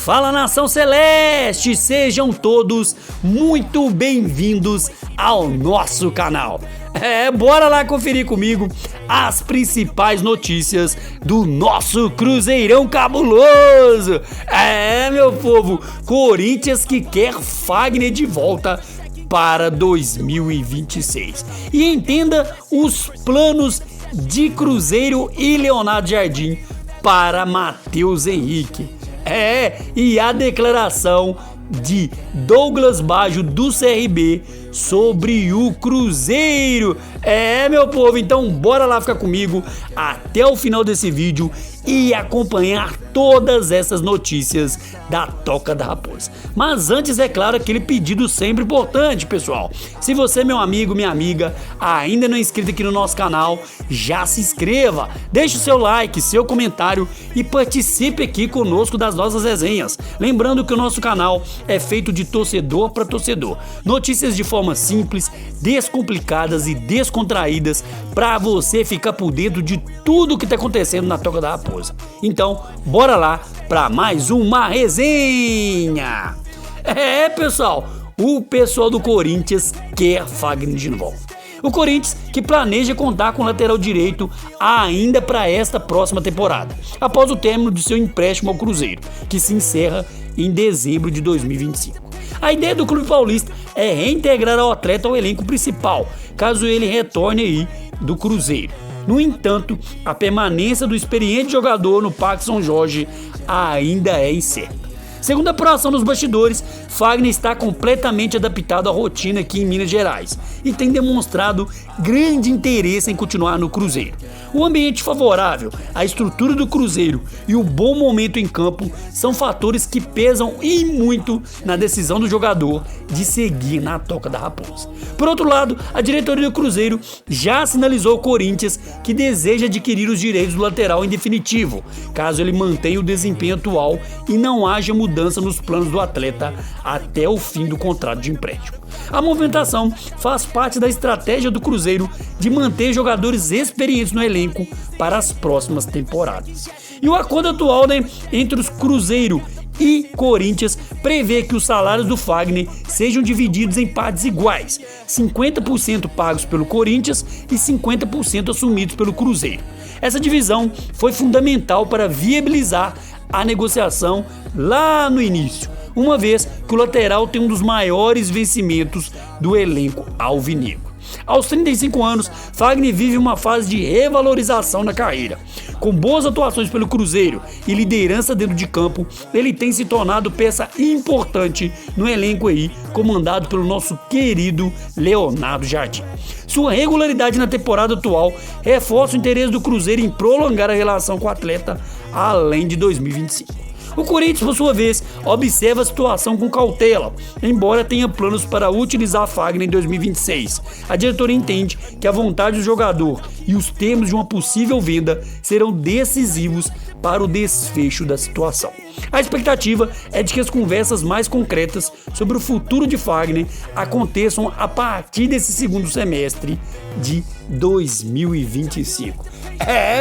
Fala, nação celeste, sejam todos muito bem-vindos ao nosso canal. Bora lá conferir comigo as principais notícias do nosso Cruzeirão cabuloso. Meu povo, Corinthians que quer Fagner de volta para 2026. E entenda os planos de Cruzeiro e Leonardo Jardim para Matheus Henrique. E a declaração de Douglas Baggio do CRB sobre o Cruzeiro. Meu povo, então bora lá ficar comigo até o final desse vídeo e acompanhar todas essas notícias da Toca da Raposa. Mas antes, é claro, aquele pedido sempre importante, pessoal. Se você, meu amigo, minha amiga, ainda não é inscrito aqui no nosso canal, já se inscreva, deixe o seu like, seu comentário e participe aqui conosco das nossas resenhas. Lembrando que o nosso canal é feito de torcedor para torcedor. Notícias de forma simples, descomplicadas e descontraídas para você ficar por dentro de tudo que está acontecendo na Toca da Raposa. Então, bora lá para mais uma resenha. Pessoal, o pessoal do Corinthians quer Fagner de volta. O Corinthians que planeja contar com o lateral direito ainda para esta próxima temporada, após o término de seu empréstimo ao Cruzeiro, que se encerra em dezembro de 2025. A ideia do clube paulista é reintegrar o atleta ao elenco principal, caso ele retorne aí do Cruzeiro. No entanto, a permanência do experiente jogador no Parque São Jorge ainda é incerta. Segundo a apuração dos bastidores, Fagner está completamente adaptado à rotina aqui em Minas Gerais e tem demonstrado grande interesse em continuar no Cruzeiro. O ambiente favorável, a estrutura do Cruzeiro e o bom momento em campo são fatores que pesam e muito na decisão do jogador de seguir na Toca da Raposa. Por outro lado, a diretoria do Cruzeiro já sinalizou ao Corinthians que deseja adquirir os direitos do lateral em definitivo, caso ele mantenha o desempenho atual e não haja mudança nos planos do atleta até o fim do contrato de empréstimo. A movimentação faz parte da estratégia do Cruzeiro de manter jogadores experientes no elenco para as próximas temporadas. E o acordo atual, entre os Cruzeiro e Corinthians prevê que os salários do Fagner sejam divididos em partes iguais, 50% pagos pelo Corinthians e 50% assumidos pelo Cruzeiro. Essa divisão foi fundamental para viabilizar a negociação lá no início, uma vez que o lateral tem um dos maiores vencimentos do elenco alvinegro. Aos 35 anos, Fagner vive uma fase de revalorização na carreira. Com boas atuações pelo Cruzeiro e liderança dentro de campo, ele tem se tornado peça importante no elenco aí, comandado pelo nosso querido Leonardo Jardim. Sua regularidade na temporada atual reforça o interesse do Cruzeiro em prolongar a relação com o atleta além de 2025. O Corinthians, por sua vez, observa a situação com cautela, embora tenha planos para utilizar Fagner em 2026. A diretoria entende que a vontade do jogador e os termos de uma possível venda serão decisivos para o desfecho da situação. A expectativa é de que as conversas mais concretas sobre o futuro de Fagner aconteçam a partir desse segundo semestre de 2025.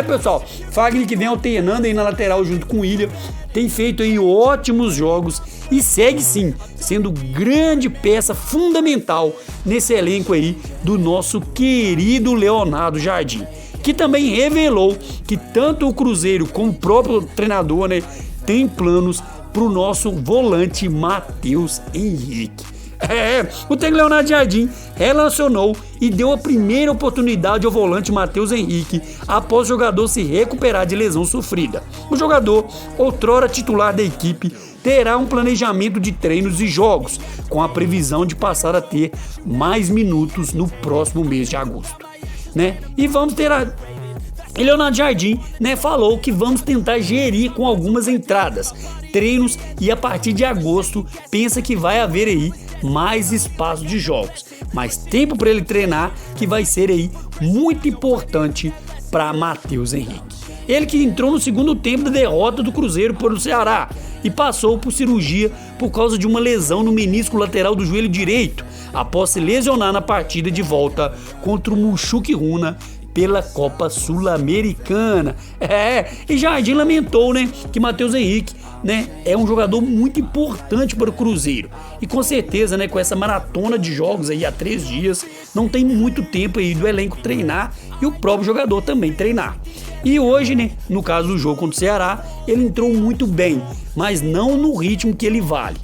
Pessoal, Fagner que vem alternando aí na lateral junto com o William, tem feito aí ótimos jogos e segue sim sendo grande peça fundamental nesse elenco aí do nosso querido Leonardo Jardim, que também revelou que tanto o Cruzeiro como o próprio treinador, tem planos para o nosso volante Matheus Henrique. O técnico Leonardo Jardim relacionou e deu a primeira oportunidade ao volante Matheus Henrique após o jogador se recuperar de lesão sofrida. O jogador, outrora titular da equipe, terá um planejamento de treinos e jogos, com a previsão de passar a ter mais minutos no próximo mês de agosto. E vamos ter E Leonardo Jardim, falou que vamos tentar gerir com algumas entradas, treinos e a partir de agosto pensa que vai haver aí mais espaço de jogos, mais tempo para ele treinar, que vai ser aí muito importante para Matheus Henrique. Ele que entrou no segundo tempo da derrota do Cruzeiro por o Ceará e passou por cirurgia por causa de uma lesão no menisco lateral do joelho direito, após se lesionar na partida de volta contra o Mushuc Runa pela Copa Sul-Americana. E Jardim lamentou, que Matheus Henrique né, é um jogador muito importante para o Cruzeiro. E com certeza, né, com essa maratona de jogos aí há 3 dias, não tem muito tempo aí do elenco treinar e o próprio jogador também treinar. E hoje, né, no caso do jogo contra o Ceará, ele entrou muito bem, mas não no ritmo que ele vale.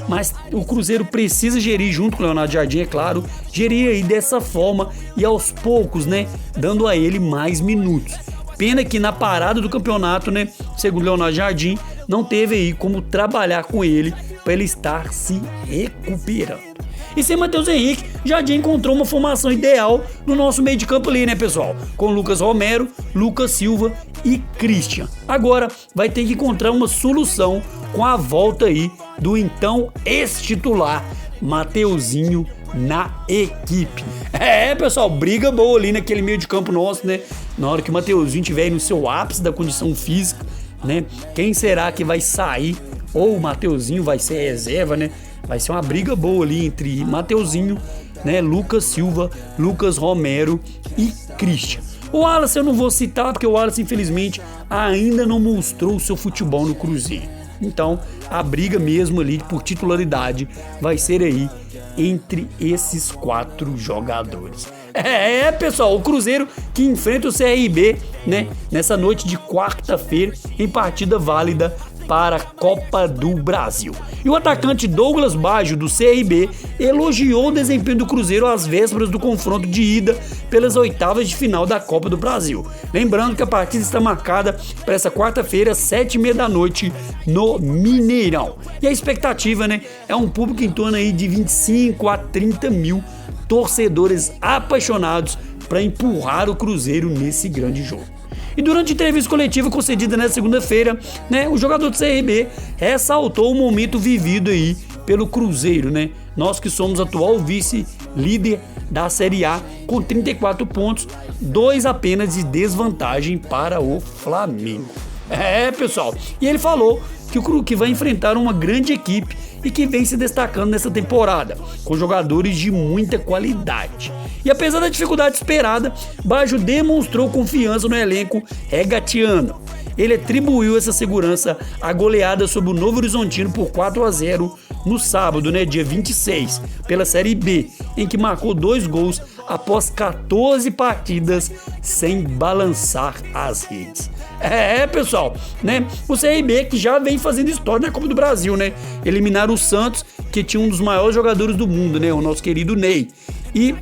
Mas o Cruzeiro precisa gerir junto com o Leonardo Jardim, é claro, gerir aí dessa forma e aos poucos, né, dando a ele mais minutos. Pena que na parada do campeonato, né, segundo Leonardo Jardim, não teve aí como trabalhar com ele para ele estar se recuperando. E sem Matheus Henrique, Jardim encontrou uma formação ideal no nosso meio de campo ali, né, pessoal? Com Lucas Romero, Lucas Silva e Christian. Agora vai ter que encontrar uma solução com a volta aí do então ex-titular Mateuzinho na equipe. Pessoal, briga boa ali naquele meio de campo nosso, né? Na hora que o Mateuzinho estiver aí no seu ápice da condição física, né? Quem será que vai sair? Ou o Mateuzinho vai ser reserva, né? Vai ser uma briga boa ali entre Mateuzinho, né? Lucas Silva, Lucas Romero e Christian. O Wallace eu não vou citar porque o Wallace infelizmente ainda não mostrou o seu futebol no Cruzeiro. Então a briga mesmo ali por titularidade vai ser aí entre esses 4 jogadores. Pessoal, o Cruzeiro que enfrenta o CRB, né, nessa noite de quarta-feira em partida válida para a Copa do Brasil. E o atacante Douglas Baggio, do CRB, elogiou o desempenho do Cruzeiro às vésperas do confronto de ida pelas oitavas de final da Copa do Brasil. Lembrando que a partida está marcada para essa quarta-feira, 7h30 da noite, no Mineirão. E a expectativa, né, é um público em torno aí de 25 a 30 mil torcedores apaixonados para empurrar o Cruzeiro nesse grande jogo. E durante a entrevista coletiva concedida nesta segunda-feira, né, o jogador do CRB ressaltou o momento vivido aí pelo Cruzeiro, né? Nós que somos atual vice-líder da Série A com 34 pontos, 2 apenas de desvantagem para o Flamengo. Pessoal, e ele falou que vai enfrentar uma grande equipe e que vem se destacando nessa temporada, com jogadores de muita qualidade. E apesar da dificuldade esperada, Baggio demonstrou confiança no elenco regatiano. Ele atribuiu essa segurança à goleada sobre o Novo Horizontino por 4-0 no sábado, né, dia 26, pela Série B, em que marcou 2 gols após 14 partidas sem balançar as redes. Pessoal, né, o CRB que já vem fazendo história na Copa do Brasil, né, eliminaram o Santos, que tinha um dos maiores jogadores do mundo, né, o nosso querido Ney. E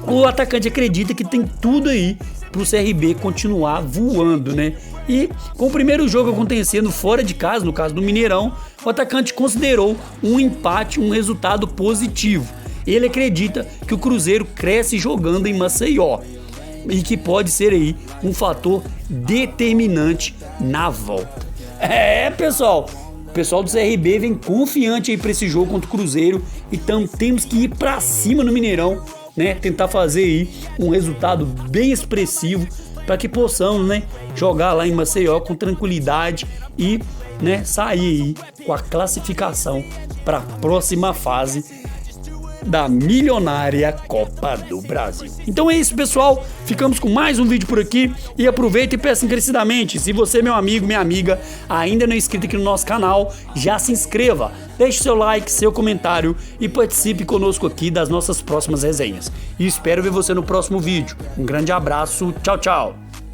o atacante acredita que tem tudo aí pro CRB continuar voando, né? E com o primeiro jogo acontecendo fora de casa, no caso do Mineirão, o atacante considerou um empate um resultado positivo. Ele acredita que o Cruzeiro cresce jogando em Maceió e que pode ser aí um fator determinante na volta. Pessoal, o pessoal do CRB vem confiante aí para esse jogo contra o Cruzeiro, então temos que ir para cima no Mineirão, né, tentar fazer aí um resultado bem expressivo para que possamos, né, jogar lá em Maceió com tranquilidade e, né, sair aí com a classificação para a próxima fase da milionária Copa do Brasil. Então é isso, pessoal, ficamos com mais um vídeo por aqui e aproveita e peço encarecidamente, se você, meu amigo, minha amiga, ainda não é inscrito aqui no nosso canal, já se inscreva, deixe seu like, seu comentário e participe conosco aqui das nossas próximas resenhas. E espero ver você no próximo vídeo. Um grande abraço, tchau, tchau!